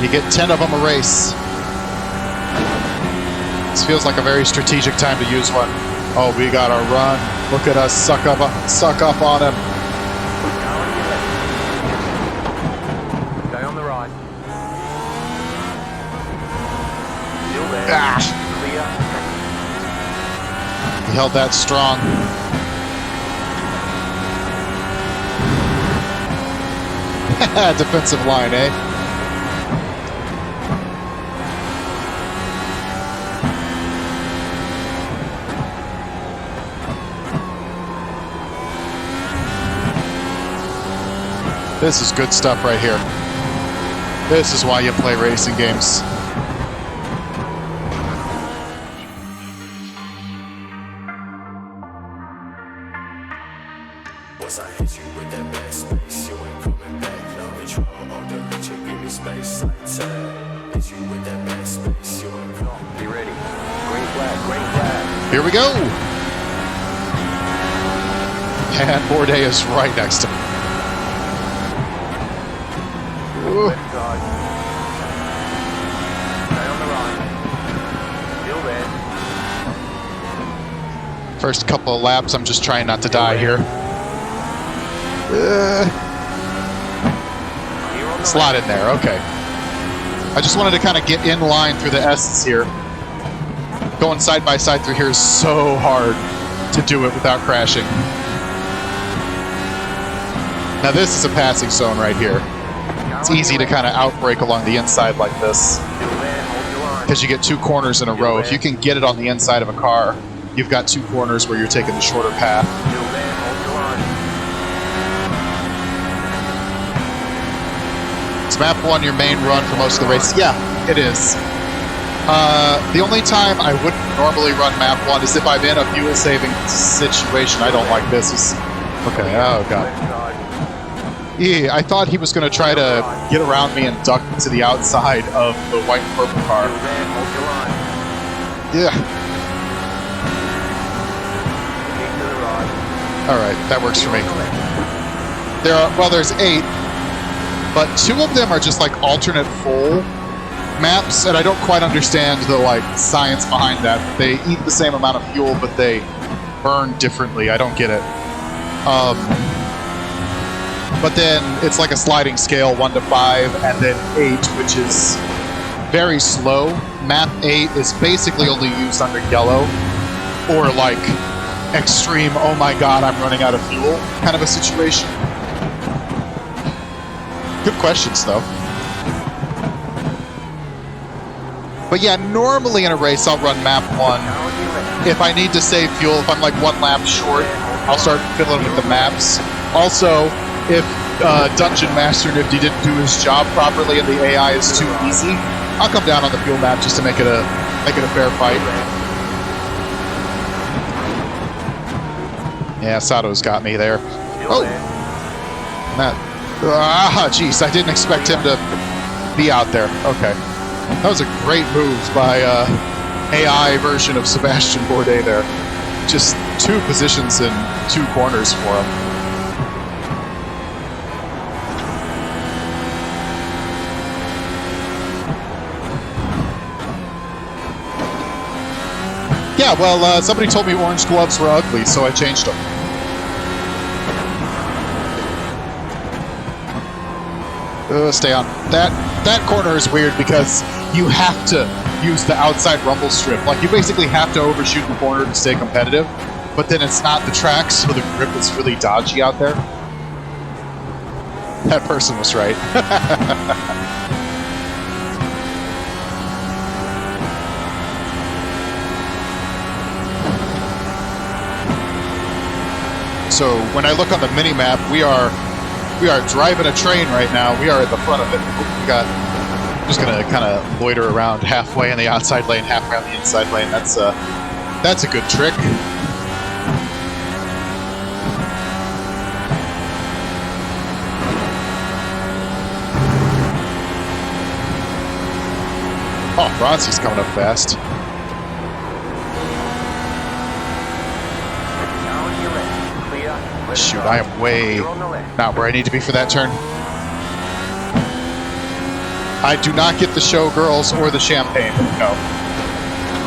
You get 10 of them a race. This feels like a very strategic time to use one. Oh, we got our run. Look at us suck up on him. Stay on the right. Still there. Ah. Clear. He held that strong. Defensive line, eh? This is good stuff right here. This is why you play racing games. Once I hit you with that back space, you ain't coming back. No control on the reach, give me space. Like tag. Hit you with that back space, you ain't coming. Be ready. Green flag, green flag. Here we go. And Bourdais is right next to me. Ooh. Left side. Stay on the right. Still there. First couple of laps, I'm just trying not to die here. Slot in there, okay. I just wanted to kind of get in line through the S's here. Going side by side through here is so hard to do it without crashing. Now this is a passing zone right here. It's easy to kind of outbrake along the inside like this because you get two corners in a row. If you can get it on the inside of a car, you've got two corners where you're taking the shorter path. Is map 1 your main run for most of the race? Yeah, it is. The only time I wouldn't normally run map 1 is if I'm in a fuel saving situation. I don't like this. Okay, oh god. Yeah, I thought he was going to try to get around me and duck to the outside of the white and purple car. Yeah. Alright, that works for me. There's 8, but 2 of them are just like alternate full maps, and I don't quite understand the like science behind that. They eat the same amount of fuel, but they burn differently. I don't get it. But then it's like a sliding scale, 1 to 5, and then 8, which is very slow. Map 8 is basically only used under yellow, or like extreme, oh my god, I'm running out of fuel kind of a situation. Good questions, though. But yeah, normally in a race, I'll run map 1. If I need to save fuel, if I'm like 1 lap short, I'll start fiddling with the maps. Also, if Dungeon Master Nifty didn't do his job properly and the AI is too easy, I'll come down on the fuel map just to make it a fair fight. Yeah, Sato's got me there. Oh! Jeez, I didn't expect him to be out there. Okay. That was a great move by AI version of Sebastian Bourdais there. Just 2 positions and 2 corners for him. Yeah, well, somebody told me orange gloves were ugly, so I changed them. Stay on. That corner is weird because you have to use the outside rumble strip. Like, you basically have to overshoot the corner to stay competitive, but then it's not the track, so the grip is really dodgy out there. That person was right. So when I look on the mini-map, we are driving a train right now. We are at the front of it. I'm just gonna kind of loiter around halfway in the outside lane, halfway on the inside lane. That's a good trick. Oh, Bronzy's coming up fast. Shoot, I am way not where I need to be for that turn. I do not get the showgirls or the champagne. No.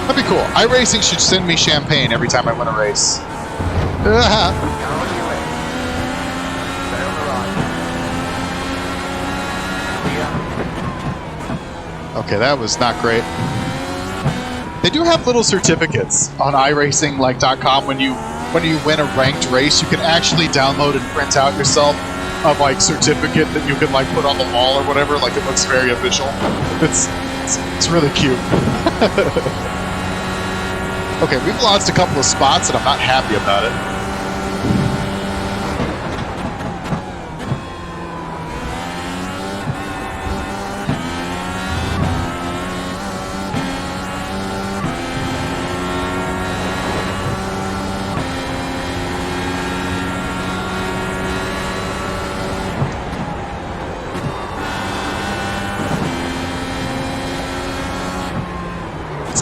That'd be cool. iRacing should send me champagne every time I win a race. Down on your left. Stay on the right. Clear. Okay, that was not great. They do have little certificates on iRacing.com when you win a ranked race. You can actually download and print out yourself a like certificate that you can like put on the wall or whatever. Like it looks very official. It's really cute. Okay, we've lost a couple of spots and I'm not happy about it.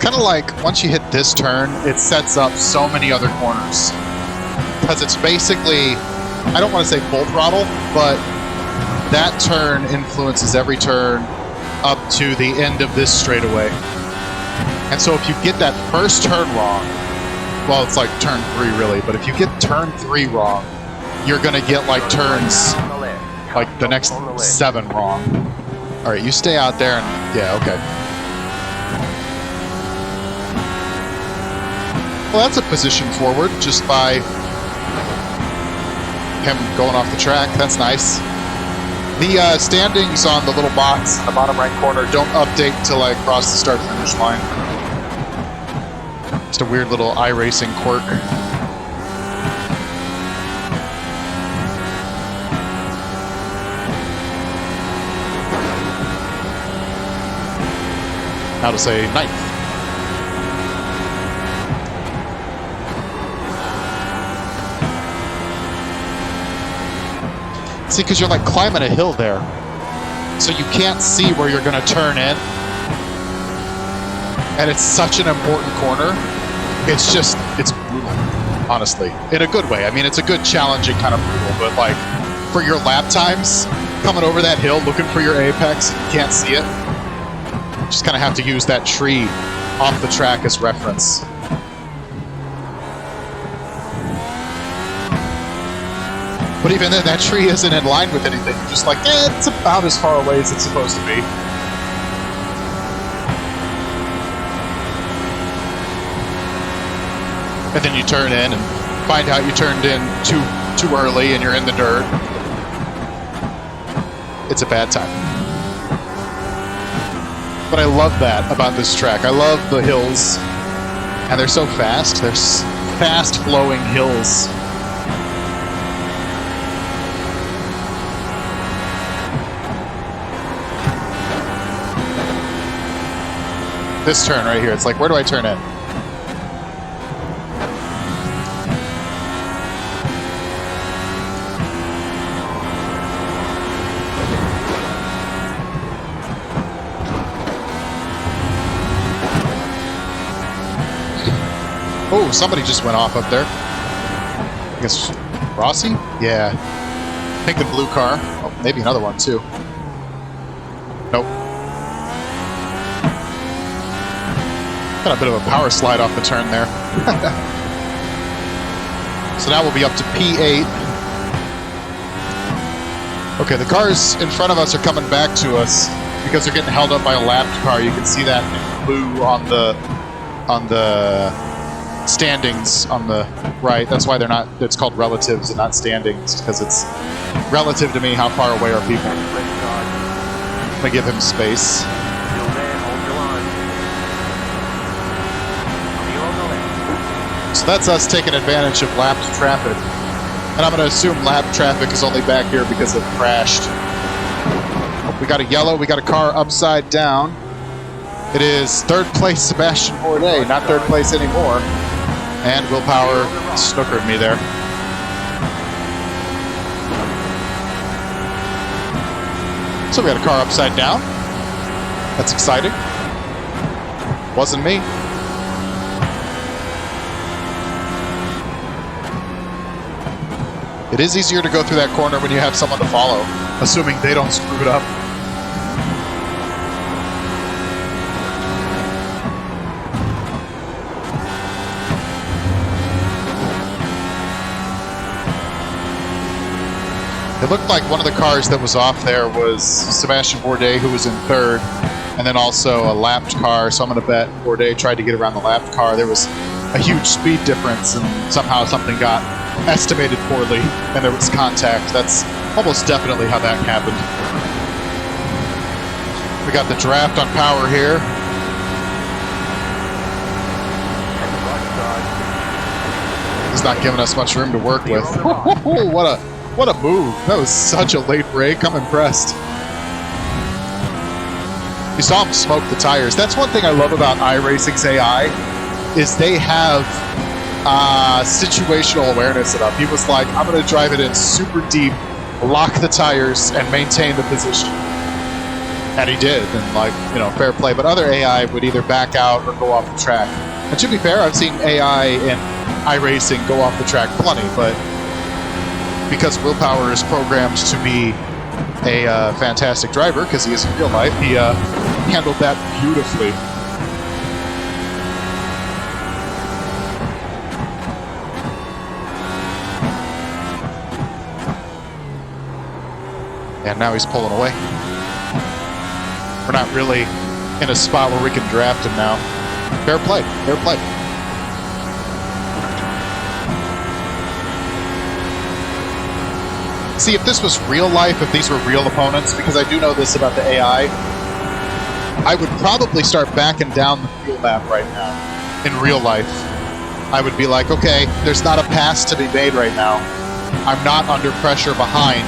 Kind of like once you hit this turn, it sets up so many other corners because it's basically, I don't want to say full throttle, but that turn influences every turn up to the end of this straightaway. And so if you get that first turn wrong, well, it's like turn 3 really, but if you get turn 3 wrong, you're gonna get like turns like the next 7 wrong. All right, you stay out there and yeah, okay. Well, that's a position forward just by him going off the track. That's nice. The standings on the little box in the bottom right corner don't update until I cross the start-finish line. Just a weird little iRacing quirk. How to say ninth. See, because you're like climbing a hill there, so you can't see where you're going to turn in, and it's such an important corner. It's brutal, honestly, in a good way. I mean, it's a good, challenging kind of brutal, but like for your lap times, coming over that hill looking for your apex, you can't see it. You just kind of have to use that tree off the track as reference. But even then, that tree isn't in line with anything. You're just like, it's about as far away as it's supposed to be. And then you turn in and find out you turned in too early and you're in the dirt. It's a bad time. But I love that about this track. I love the hills. And they're so fast. They're fast-flowing hills. This turn right here, it's like, where do I turn in? Oh, somebody just went off up there. I guess Rossi? Yeah. Pink and blue car. Oh, maybe another one too. Nope. Got a bit of a power slide off the turn there. So now we'll be up to P8. Okay, the cars in front of us are coming back to us because they're getting held up by a lapped car. You can see that in blue on the standings on the right. That's why they're not, it's called relatives and not standings, because it's relative to me how far away are people. I'm gonna give him space. So that's us taking advantage of lapped traffic. And I'm going to assume lapped traffic is only back here because it crashed. Oh, we got a yellow, we got a car upside down. It is third place Sebastian Bourdais, not third place anymore. And Willpower snookered me there. So we got a car upside down. That's exciting. Wasn't me. It is easier to go through that corner when you have someone to follow, assuming they don't screw it up. looked like one of the cars that was off there was Sebastian Bourdais, who was in third, and then also a lapped car. So I'm going to bet Bourdais tried to get around the lapped car. There was a huge speed difference, and somehow something got estimated poorly, and there was contact. That's almost definitely how that happened. We got the draft on power here. He's not giving us much room to work with. What a move. That was such a late break. I'm impressed. You saw him smoke the tires. That's one thing I love about iRacing's AI, is they have situational awareness enough. He was like, I'm going to drive it in super deep, lock the tires, and maintain the position. And he did, and like, you know, fair play. But other AI would either back out or go off the track. And to be fair, I've seen AI in iRacing go off the track plenty, but because Willpower is programmed to be a fantastic driver, because he is in real life, he handled that beautifully. And now he's pulling away. We're not really in a spot where we can draft him now. Fair play, fair play. See, if this was real life, if these were real opponents, because I do know this about the AI, I would probably start backing down the fuel map right now. In real life, I would be like, okay, there's not a pass to be made right now. I'm not under pressure behind.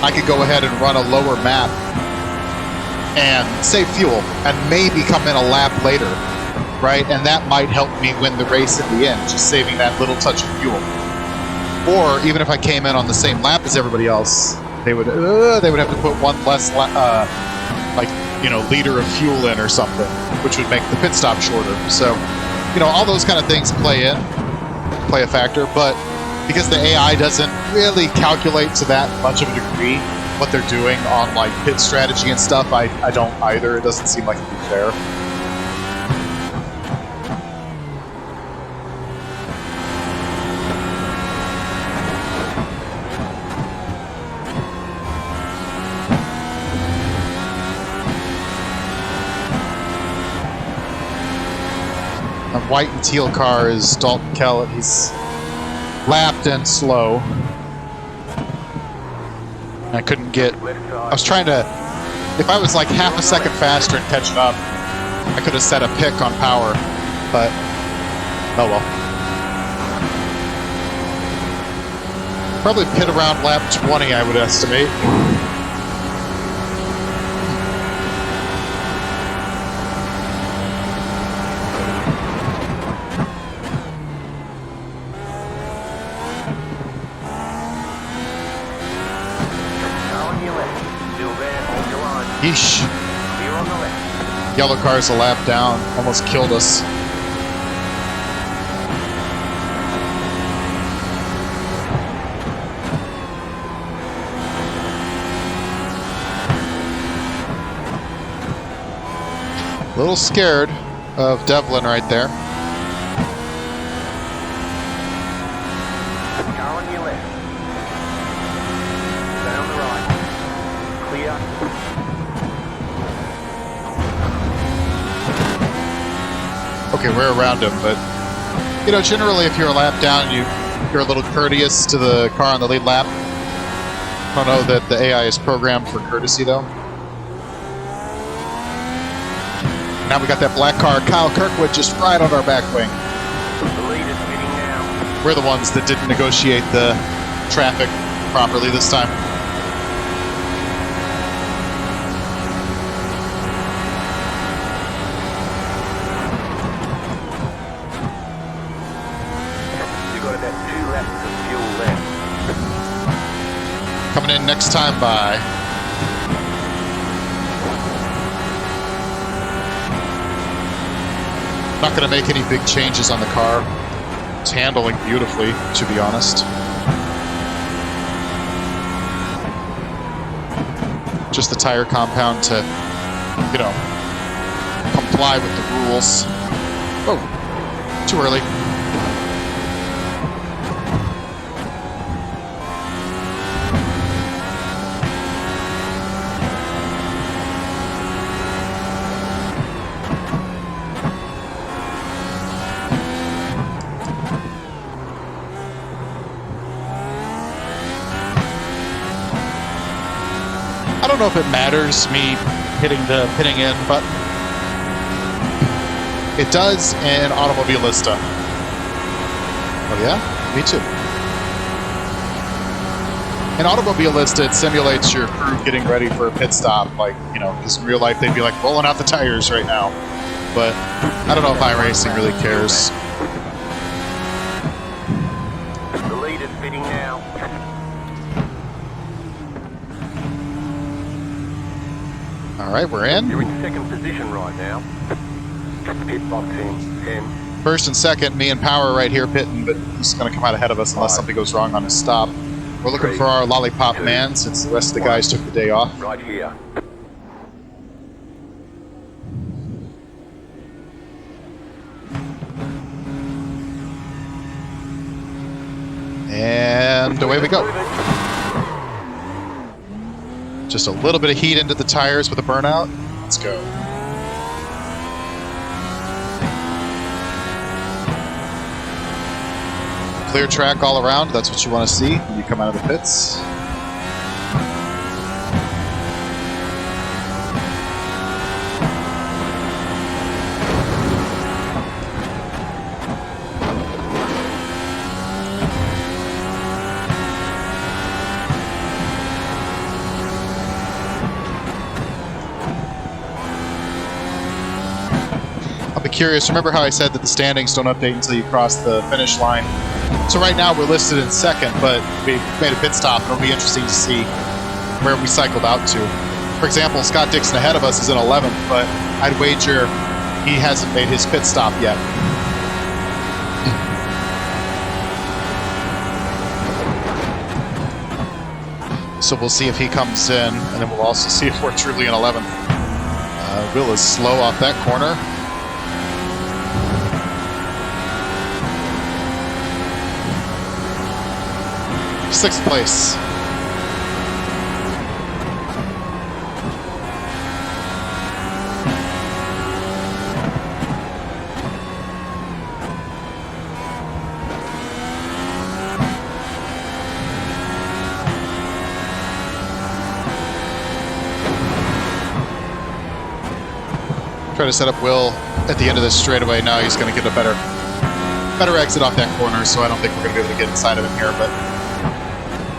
I could go ahead and run a lower map and save fuel and maybe come in a lap later, right? And that might help me win the race in the end, just saving that little touch of fuel. Or even if I came in on the same lap as everybody else, they would have to put one less liter of fuel in or something, which would make the pit stop shorter. So, you know, all those kind of things play a factor. But because the AI doesn't really calculate to that much of a degree what they're doing on like pit strategy and stuff, I don't either. It doesn't seem like it'd be fair. A white and teal car is Dalton Kellett. He's lapped and slow. I couldn't get... I was trying to... If I was like half a second faster and catching up, I could have set a pick on power, but... oh well. Probably pit around lap 20, I would estimate. Yeesh. Yellow car's a lap down. Almost killed us. A little scared of Devlin right there. Car on your left. Down the right. Clear. Okay, we're around him, but you know, generally if you're a lap down, you're a little courteous to the car on the lead lap. I don't know that the AI is programmed for courtesy though. Now we got that black car, Kyle Kirkwood, just right on our back wing. The lead is spinning now. We're the ones that didn't negotiate the traffic properly this time. Coming in next time by. Not going to make any big changes on the car. It's handling beautifully, to be honest. Just the tire compound to, you know, comply with the rules. Oh, too early. don't know if it matters me hitting the pitting in button. It does in Automobilista. Oh yeah? Me too. In Automobilista, it simulates your crew getting ready for a pit stop, like, you know, because in real life they'd be like rolling out the tires right now. But I don't know if iRacing really cares. The lead is pitting now. All right, we're in. You're in second position right now. Pit box in 10. First and second, me and Power right here pitting, but he's going to come out ahead of us unless something goes wrong on his stop. We're looking for our lollipop man since the rest of the guys took the day off. Right here. And away we go. Just a little bit of heat into the tires with a burnout. Let's go. Clear track all around. That's what you want to see when you come out of the pits. I'll be curious. Remember how I said that the standings don't update until you cross the finish line? So right now we're listed in second, but we made a pit stop, and it'll be interesting to see where we cycled out to. For example, Scott Dixon ahead of us is in 11th, but I'd wager he hasn't made his pit stop yet. So we'll see if he comes in, and then we'll also see if we're truly in 11th. Will is slow off that corner. Sixth place. Try to set up Will at the end of this straightaway. Now he's going to get a better exit off that corner, so I don't think we're going to be able to get inside of him here, but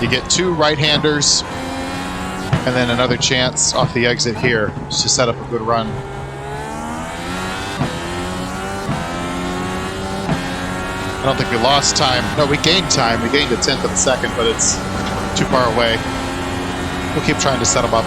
you get two right-handers and then another chance off the exit here to set up a good run. I don't think we lost time. No, we gained time. We gained a tenth of a second, but it's too far away. We'll keep trying to set them up.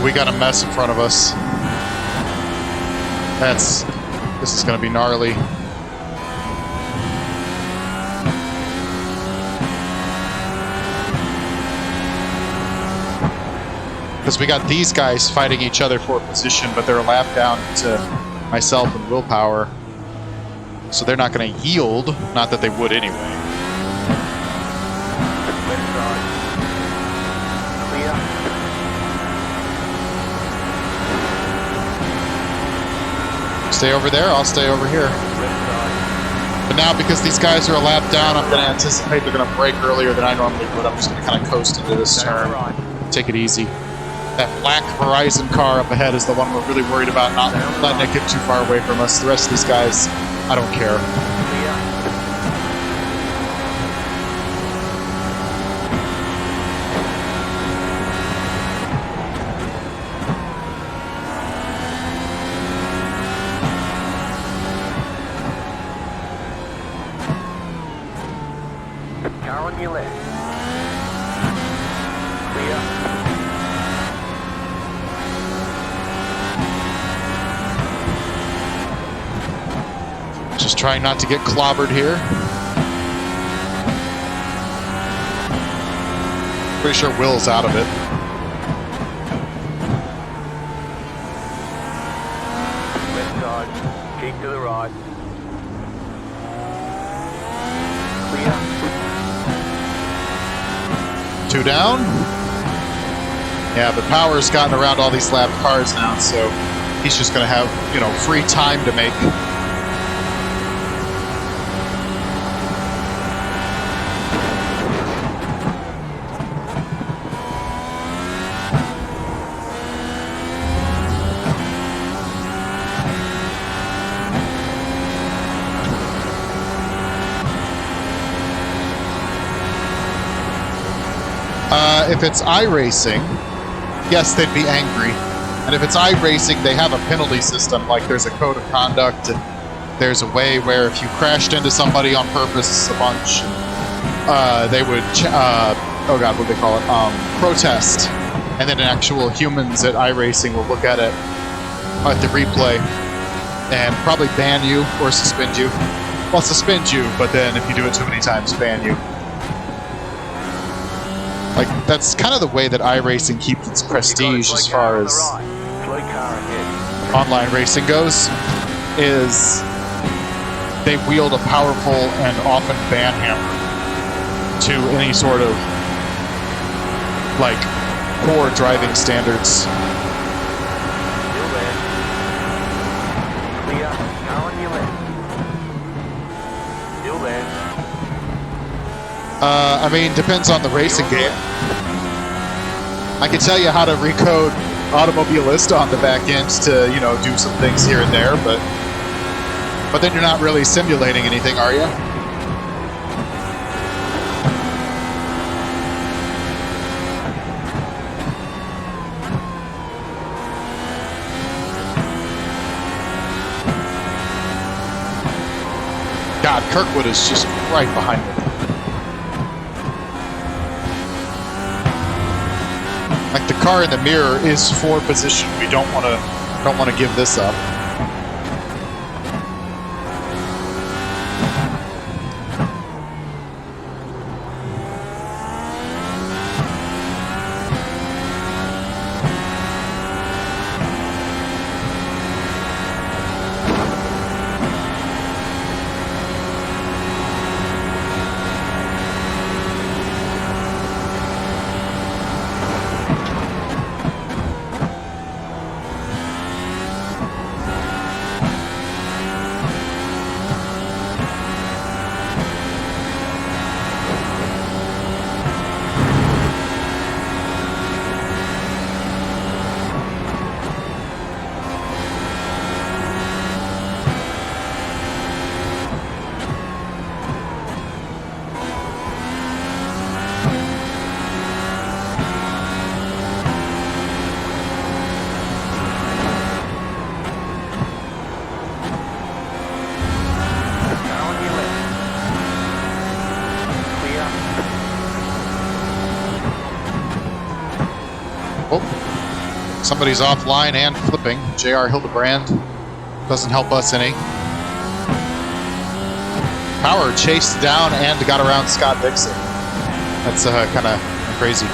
We got a mess in front of us. This is going to be gnarly. Because we got these guys fighting each other for position, but they're a lap down to myself and Willpower. So they're not going to yield. Not that they would anyway. Stay over there, I'll stay over here. But now, because these guys are a lap down, I'm going to anticipate they're going to brake earlier than I normally would. I'm just going to kind of coast into this turn, take it easy. That black Horizon car up ahead is the one we're really worried about, not letting it get too far away from us. The rest of these guys, I don't care. Car on your left. Clear. Just trying not to get clobbered here. Pretty sure Will's out of it. Left side. Keep to the right. Clear. 2 down. Yeah, but Power's gotten around all these lap cars now, so he's just going to have, you know, free time to make. If it's iRacing, yes, they'd be angry. And if it's iRacing, they have a penalty system, like there's a code of conduct, and there's a way where if you crashed into somebody on purpose a bunch, they would, oh god, what do they call it? Protest. And then actual humans at iRacing will look at it, at the replay, and probably ban you or suspend you. Well, suspend you, but then if you do it too many times, ban you. Like, that's kind of the way that iRacing keeps its prestige as far as online racing goes, is they wield a powerful and often ban hammer to any sort of, like, poor driving standards. Still there. Clear. Car on your left. Still there. I mean, depends on the racing game. I can tell you how to recode Automobilista on the back end to, you know, do some things here and there, but then you're not really simulating anything, are you? God, Kirkwood is just right behind me. Like, the car in the mirror is for position. We don't want to give this up. Somebody's offline and flipping. JR Hildebrand doesn't help us any. Power chased down and got around Scott Dixon. That's kind of crazy.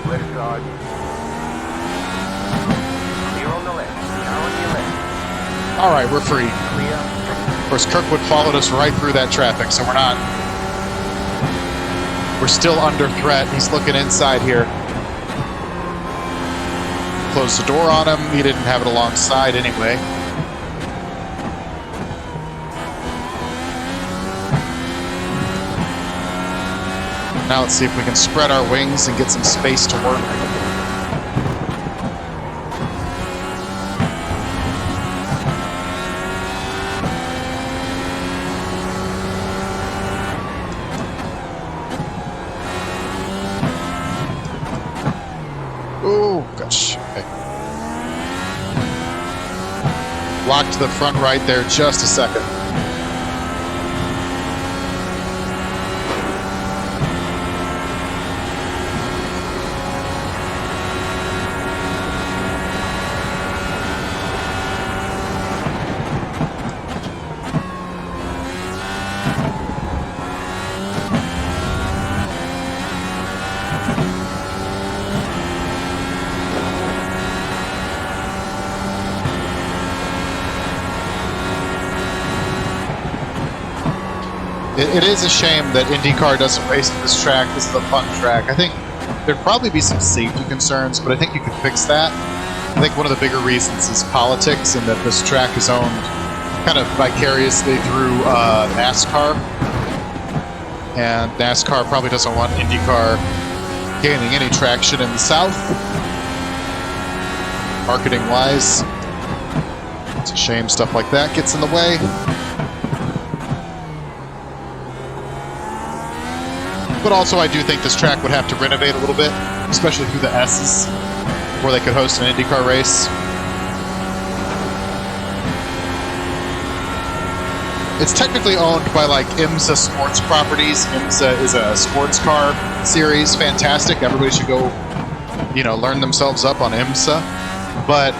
Left side. Clear on the left. Car on your left. All right, we're free. Clear. Of course, Kirkwood followed us right through that traffic, so we're still under threat. He's looking inside here. Closed the door on him. He didn't have it alongside anyway. Now let's see if we can spread our wings and get some space to work. Oh, gosh. Okay. Locked to the front right there just a second. It is a shame that IndyCar doesn't race at this track. This is a fun track. I think there'd probably be some safety concerns, but I think you could fix that. I think one of the bigger reasons is politics, and that this track is owned kind of vicariously through NASCAR. And NASCAR probably doesn't want IndyCar gaining any traction in the South, marketing-wise. It's a shame stuff like that gets in the way. But also, I do think this track would have to renovate a little bit, especially through the S's, before they could host an IndyCar race. It's technically owned by like IMSA Sports Properties. IMSA is a sports car series, fantastic. Everybody should go, learn themselves up on IMSA. But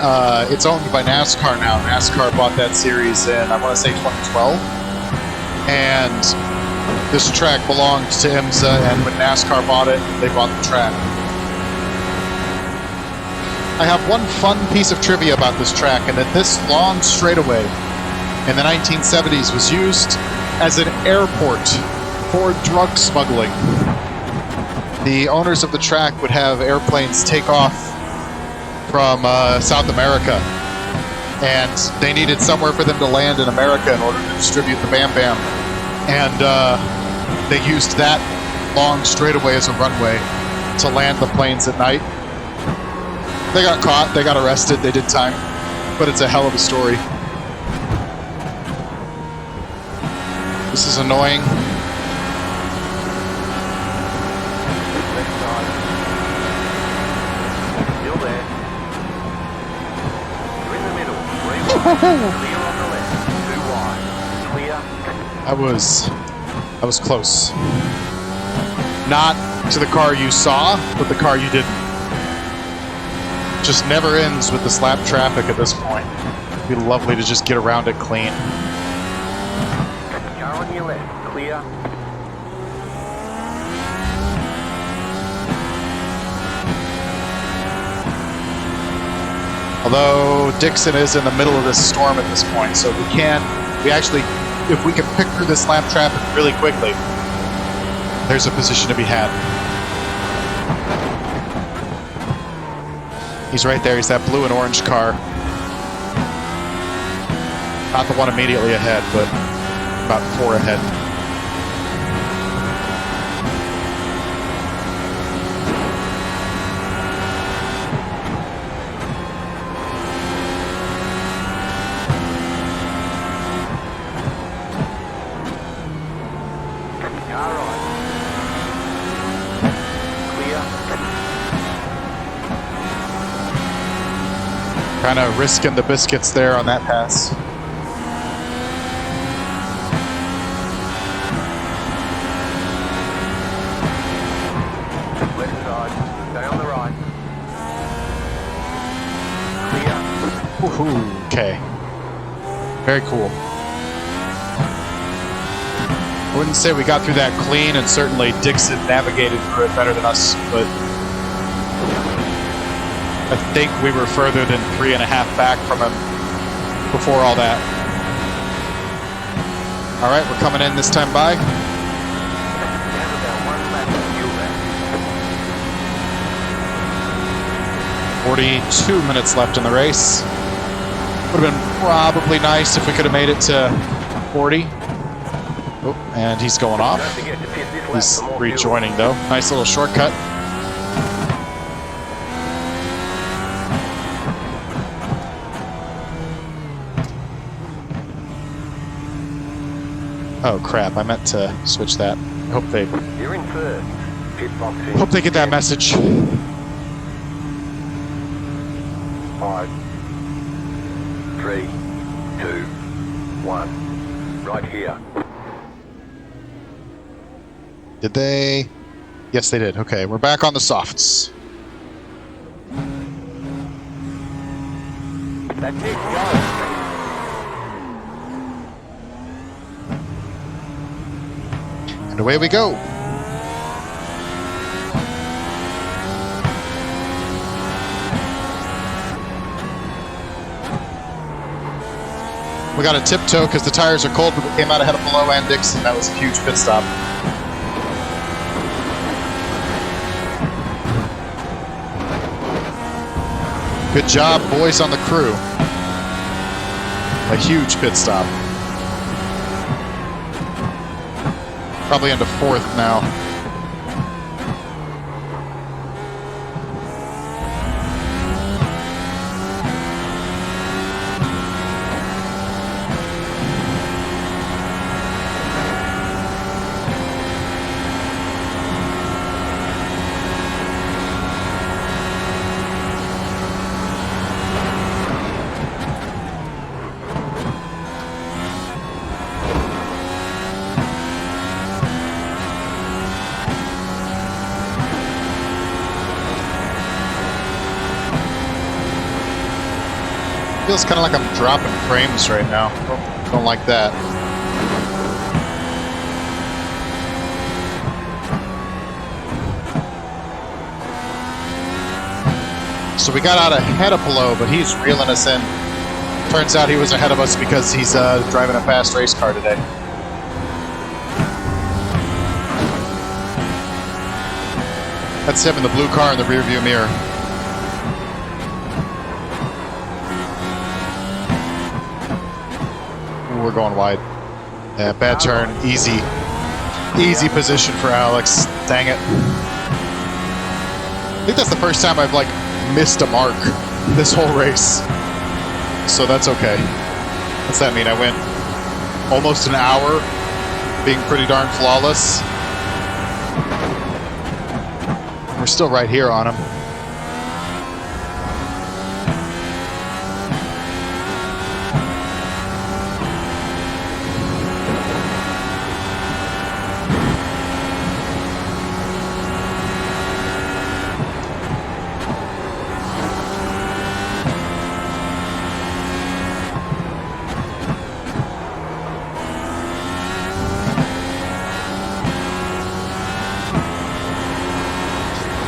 it's owned by NASCAR now. NASCAR bought that series in, I want to say, 2012. And this track belonged to IMSA, and when NASCAR bought it, they bought the track. I have one fun piece of trivia about this track, and that this long straightaway in the 1970s was used as an airport for drug smuggling. The owners of the track would have airplanes take off from South America, and they needed somewhere for them to land in America in order to distribute the Bam Bam. And they used that long straightaway as a runway to land the planes at night. They got caught, they got arrested, they did time, but it's a hell of a story. This is annoying. Still there. You're in the middle. 3 wide. Clear on the left. 2 wide. Clear. I was close. Not to the car you saw, but the car you didn't. Just never ends with the slap traffic at this point. It'd be lovely to just get around it clean. Car on your left. Clear. Although Dixon is in the middle of this storm at this point, so if we can pick through this lap traffic really quickly, there's a position to be had. He's right there. He's that blue and orange car. Not the one immediately ahead, but about 4 ahead. Kind of risking the biscuits there on that pass. Left side. Stay on the right. Clear. Woohoo. Okay. Very cool. I wouldn't say we got through that clean, and certainly Dixon navigated through it better than us, but I think we were further than 3.5 back from him before all that. All right, we're coming in this time by. Have about 1 lap to fuel that. 42 minutes left in the race. Would have been probably nice if we could have made it to 40. Oh, and he's going off. Don't forget to pit this lap He's for more rejoining though. Nice little shortcut. Oh crap, I meant to switch that. I hope they fuel. You're in first. Pit box in. hope they get that message. 5, 3, 2, 1. Right here. Did they? Yes, they did. Okay, we're back on the softs. That's it. Go. And away we go. We got a tiptoe because the tires are cold, but we came out ahead of below and Dixon. That was a huge pit stop. Good job, boys on the crew. A huge pit stop. Probably into fourth now. Feels kind of like I'm dropping frames right now. Don't like that. So we got out ahead of Pelot, but he's reeling us in. Turns out he was ahead of us because he's driving a fast race car today. That's him in the blue car in the rearview mirror. We're going wide. Yeah, bad turn. Easy position for Alex. Dang it. I think that's the first time I've like missed a mark this whole race. So that's okay. What's that mean? I went almost an hour being pretty darn flawless. We're still right here on him.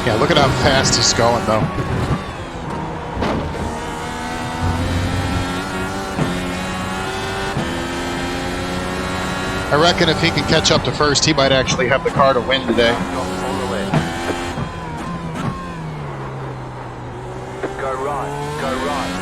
Yeah, look at how fast he's going, though. I reckon if he can catch up to first, he might actually have the car to win today. Go right, go right.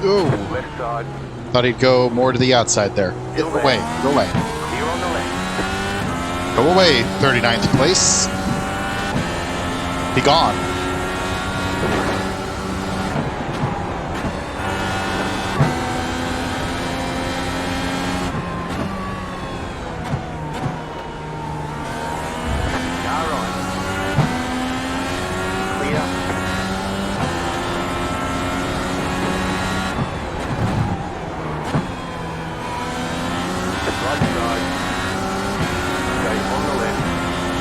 Ooh. Left side. Thought he'd go more to the outside there. Get away, go away. Clear on the left. Go away, 39th place. Be gone. Car right. Clear. Right side. Okay, on the left.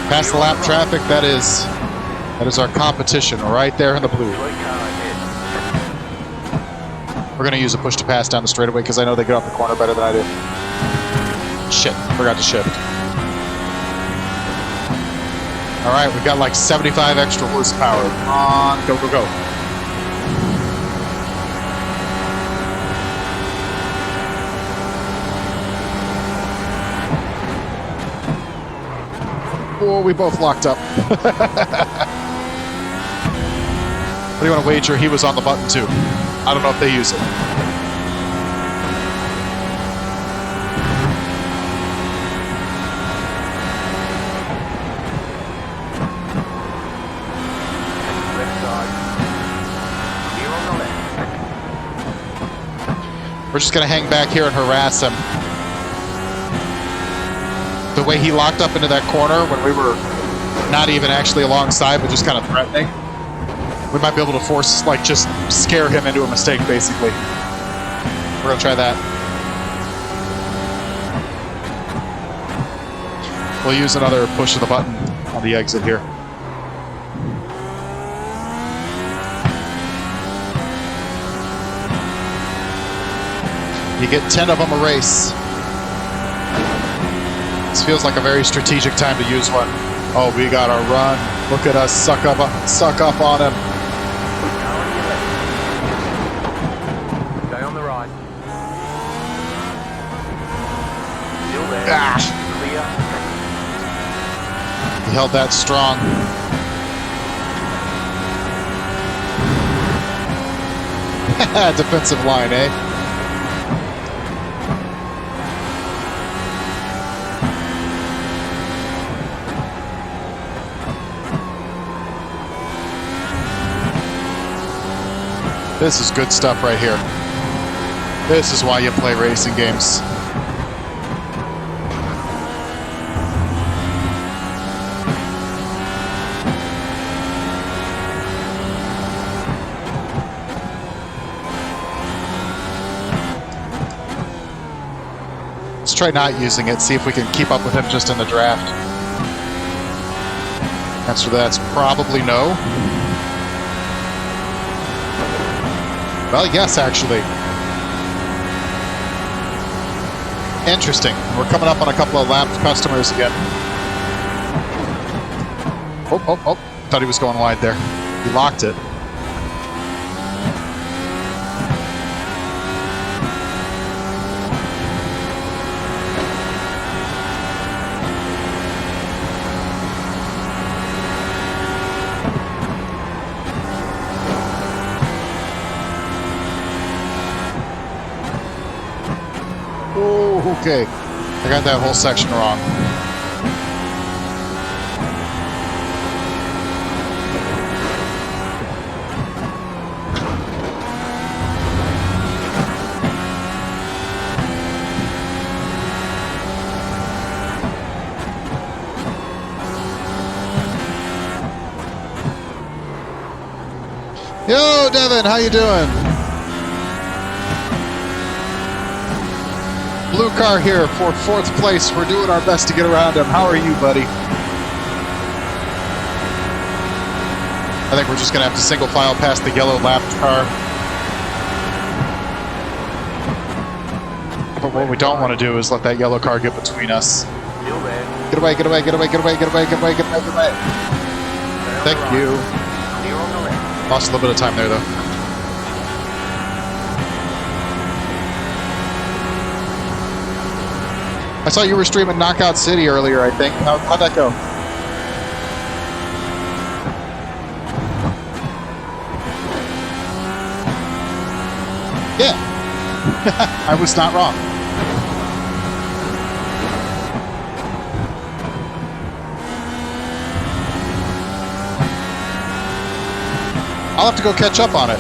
Past the lap traffic, that is our competition right there in the blue. Three car ahead. We're going to use a push to pass down the straightaway because I know they get off the corner better than I do. Shit, forgot to shift. All right, we've got like 75 extra horsepower. Come on, go, go, go. Oh, we both locked up. What do you want to wager? He was on the button too. I don't know if they use it. Left side. Clear on the left. We're just going to hang back here and harass him. The way he locked up into that corner when we were not even actually alongside, but just kind of threatening, we might be able to force, like, just scare him into a mistake, basically. We're going to try that. We'll use another push of the button on the exit here. You get 10 of them a race. This feels like a very strategic time to use one. Oh, we got our run. Look at us suck up on him. Stay on the right. Still there. Ah, Clear. he held that strong. Defensive line, eh? This is good stuff right here. This is why you play racing games. Let's try not using it, see if we can keep up with him just in the draft. Answer to that's probably no. Well, yes, actually. Interesting. We're coming up on a couple of lapped customers again. Oh. Thought he was going wide there. He locked it. Okay, I got that whole section wrong. Yo, Devin, how you doing? Blue car here for 4th place. We're doing our best to get around him. How are you, buddy? I think we're just going to have to single file past the yellow lapped car. But what we don't want to do is let that yellow car get between us. Still there. Get away, get away, get away, get away, get away, get away, get away, get away. Stay on Thank the you. right. Clear on the left. Lost a little bit of time there, though. I saw you were streaming Knockout City earlier, I think. How'd that go? Yeah. I was not wrong. I'll have to go catch up on it.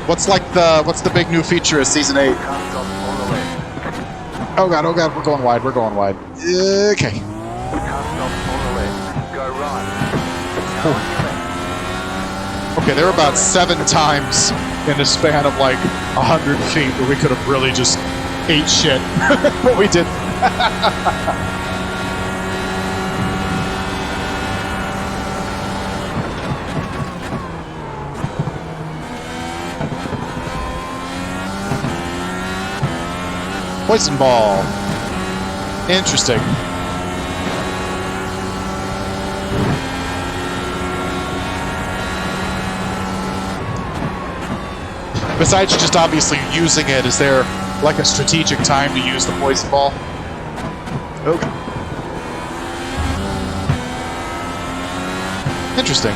What's the big new feature of Season 8? Car stop on the left. Oh god, we're going wide, we're going wide. Okay. Car stop on the left. Go right. Car on your left. Okay, there were about 7 times in the span of like 100 feet where we could have really just ate shit. But we didn't. Poison ball. Interesting. Besides just obviously using it, is there like a strategic time to use the poison ball? Okay. Interesting.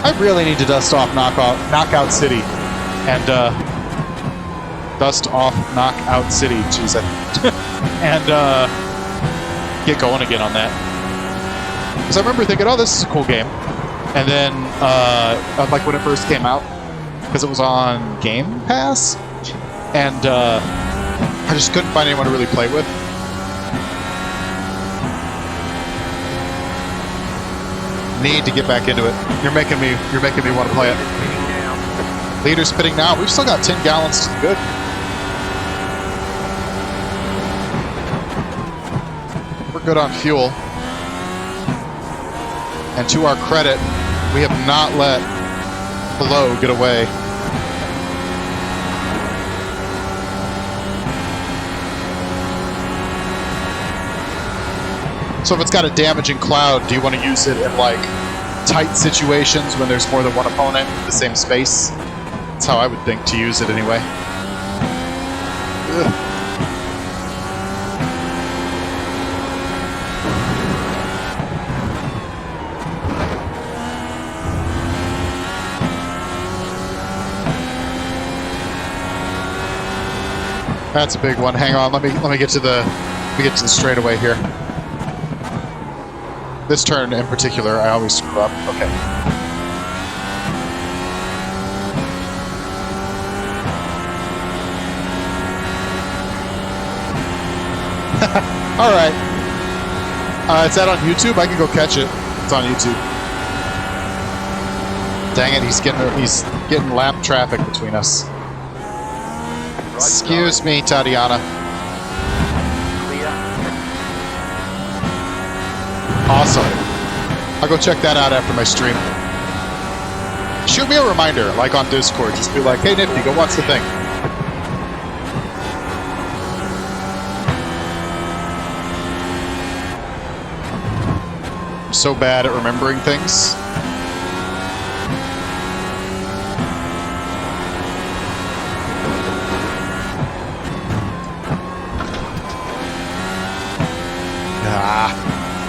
I really need to dust off Knockout City and dust off Knockout City, jeez, and get going again on that. Because I remember thinking, oh, this is a cool game, and then like when it first came out, because it was on Game Pass, and I just couldn't find anyone to really play with. Need to get back into it. You're making me want to play it. Spinning now. Leader spitting now. We've still got 10 gallons to the good. We're good on fuel. And to our credit, we have not let below get away. So if it's got a damaging cloud, do you want to use it in like tight situations when there's more than one opponent in the same space? That's how I would think to use it anyway. Ugh. That's a big one. Hang on, let me get to the straightaway here. This turn in particular, I always screw up. Okay. All right. Is that on YouTube? I can go catch it. It's on YouTube. Dang it! He's getting lap traffic between us. Excuse me, Tatiana. Awesome. I'll go check that out after my stream. Shoot me a reminder, like on Discord. Just be like, hey, Nifty, go watch the thing. I'm so bad at remembering things.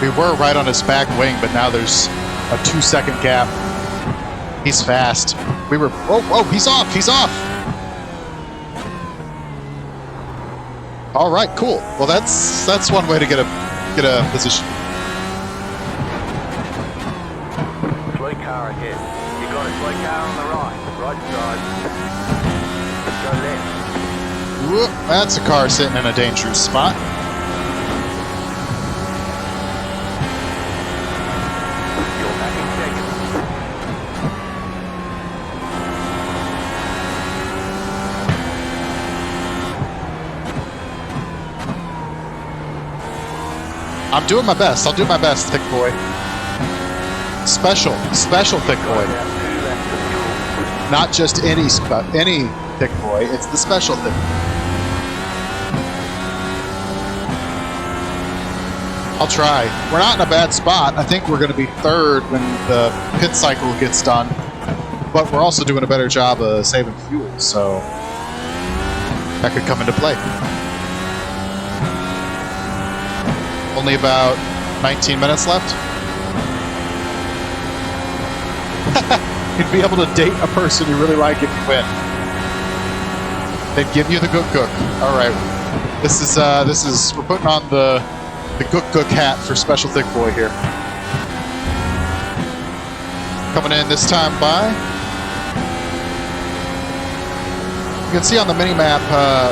We were right on his back wing, but now there's a 2-second gap. He's fast. We were. Oh! He's off! He's off! All right, cool. Well, that's one way to get a position. Slow car ahead. You got a slow car on the right side. Go left. Whoop, that's a car sitting in a dangerous spot. I'm doing my best. I'll do my best, thick boy. Special thick boy. Not just any thick boy. It's the special thick boy. I'll try. We're not in a bad spot. I think we're going to be third when the pit cycle gets done. But we're also doing a better job of saving fuel, so that could come into play. Only about 19 minutes left. You'd be able to date a person you really like if you win. They'd give you the good cook. All right, this is we're putting on the good cook hat for special thick boy here. Coming in this time by. You can see on the mini map.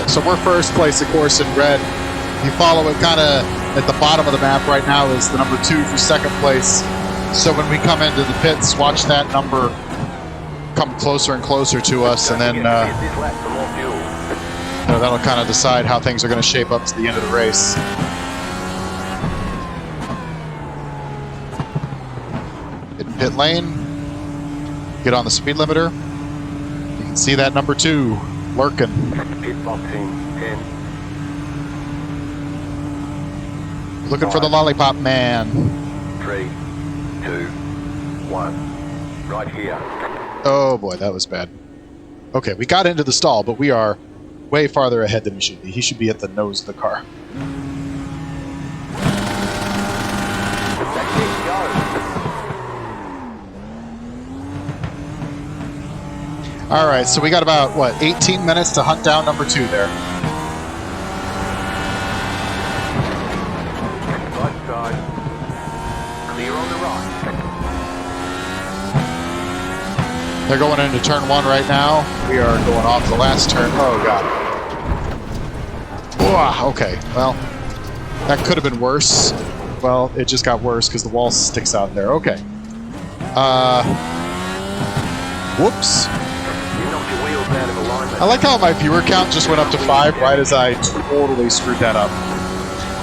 So we're first place, of course, in red. You follow it kind of. At the bottom of the map right now is the number 2 for second place. So when we come into the pits, watch that number come closer and closer to us, and then that'll kind of decide how things are going to shape up to the end of the race. Hitting pit lane. Get on the speed limiter. You can see that number 2 lurking. Pit boxing 10. Looking for the lollipop man. 3, 2, 1. Right here. Oh boy, that was bad. Okay, we got into the stall, but we are way farther ahead than we should be. He should be at the nose of the car. That's it, go. All right, so we got about, what, 18 minutes to hunt down number 2 there. They're going into turn 1 right now. We are going off the last turn. Oh, God. Whoa, okay, well, that could have been worse. Well, it just got worse because the wall sticks out there. Okay. Whoops. I like how my viewer count just went up to 5 right as I totally screwed that up.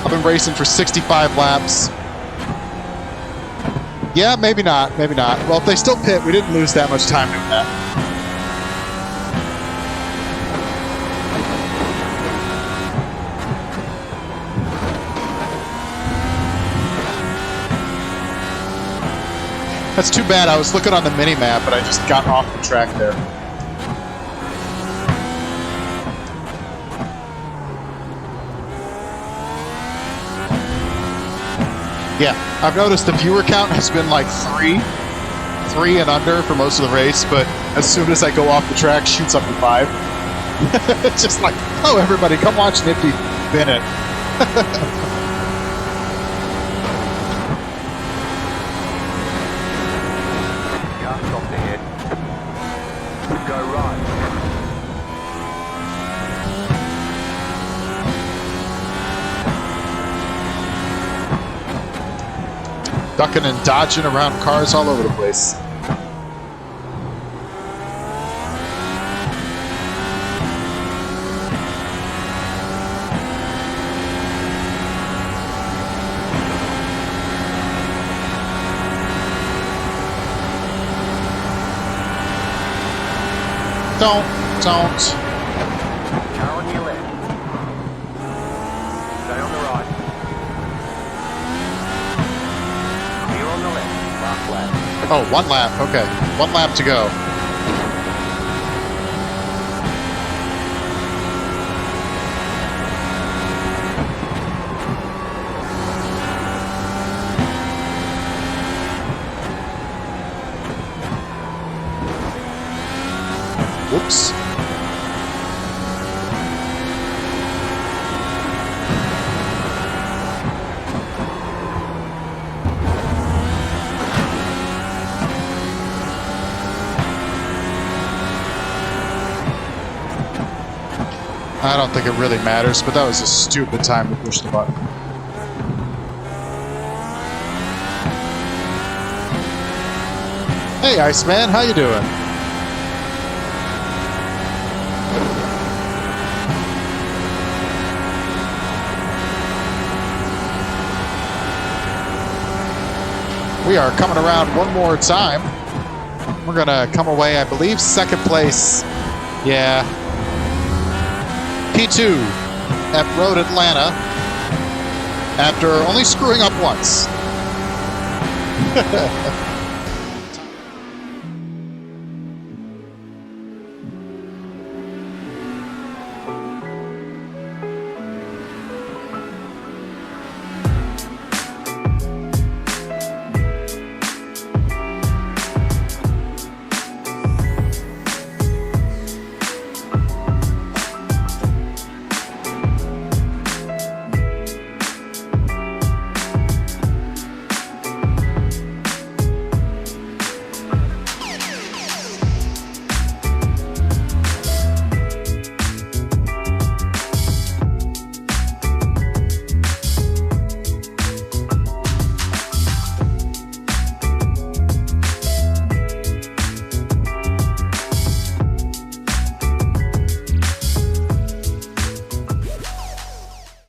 I've been racing for 65 laps. Yeah, maybe not, maybe not. Well, if they still pit, we didn't lose that much time doing that. That's too bad. I was looking on the mini map, but I just got off the track there. Yeah, I've noticed the viewer count has been like three and under for most of the race, but as soon as I go off the track, shoots up to 5. It's just like, oh, everybody, come watch Nifty bin it. Car stopped ahead. Go right. Ducking and dodging around cars all over the place. Don't. Car on your left. Stay on the right. Clear on the left. Last lap. Oh, 1 lap. Okay. 1 lap to go. Whoops. I don't think it really matters, but that was a stupid time to push the button. Hey, Iceman, how you doing? We are coming around one more time. We're gonna come away, I believe, 2nd place. Yeah. P2 at Road Atlanta after only screwing up once.